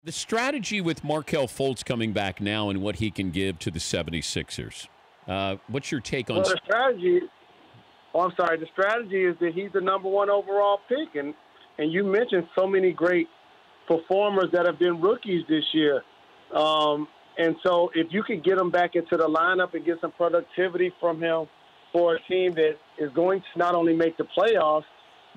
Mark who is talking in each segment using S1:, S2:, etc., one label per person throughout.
S1: The strategy with Markelle Fultz coming back now and what he can give to the 76ers. What's your take on
S2: the strategy? The strategy is that he's the number one overall pick. And you mentioned so many great performers that have been rookies this year. And so if you could get him back into the lineup and get some productivity from him for a team that is going to not only make the playoffs,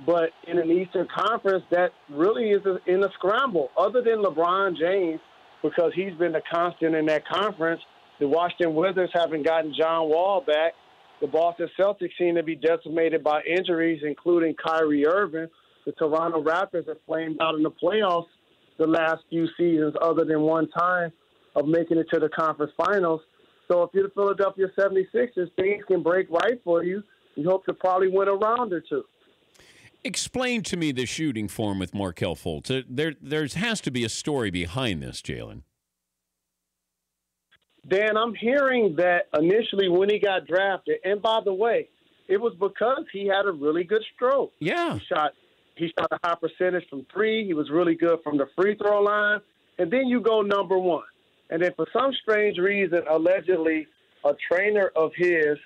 S2: but in an Eastern Conference that really is in a scramble. Other than LeBron James, because he's been the constant in that conference, the Washington Wizards haven't gotten John Wall back. The Boston Celtics seem to be decimated by injuries, including Kyrie Irving. The Toronto Raptors have flamed out in the playoffs the last few seasons, other than one time of making it to the conference finals. So if you're the Philadelphia 76ers, things can break right for you. You hope to probably win a round or two.
S1: Explain to me the shooting form with Markelle Fultz. There has to be a story behind this, Jalen.
S2: Dan, I'm hearing that initially when he got drafted, and by the way, it was because he had a really good stroke.
S1: Yeah.
S2: He shot a high percentage from three. He was really good from the free throw line. And then you go number one. And then for some strange reason, allegedly, a trainer of his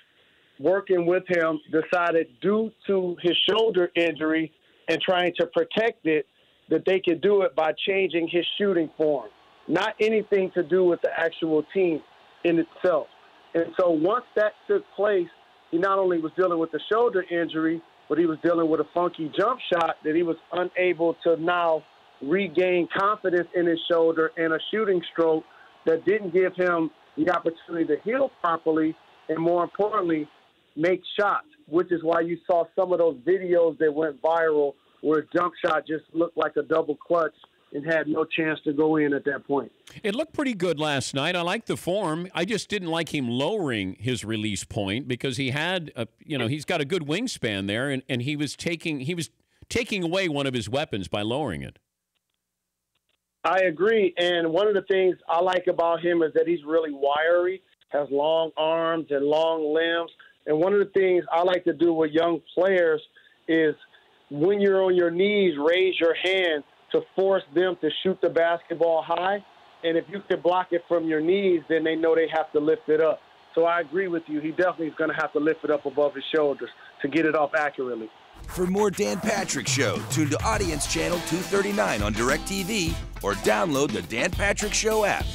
S2: working with him decided, due to his shoulder injury and trying to protect it, that they could do it by changing his shooting form. Not anything to do with the actual team in itself. And so once that took place, he not only was dealing with the shoulder injury, but he was dealing with a funky jump shot that he was unable to now regain confidence in his shoulder and a shooting stroke that didn't give him the opportunity to heal properly and, more importantly, make shots, which is why you saw some of those videos that went viral where a jump shot just looked like a double clutch and had no chance to go in at that point.
S1: It looked pretty good last night. I liked the form. I just didn't like him lowering his release point because he had, he's got a good wingspan there, and he was taking away one of his weapons by lowering it.
S2: I agree, and one of the things I like about him is that he's really wiry, has long arms and long limbs. And one of the things I like to do with young players is when you're on your knees, raise your hand to force them to shoot the basketball high. And if you can block it from your knees, then they know they have to lift it up. So I agree with you. He definitely is going to have to lift it up above his shoulders to get it off accurately.
S3: For more Dan Patrick Show, tune to Audience Channel 239 on DirecTV or download the Dan Patrick Show app.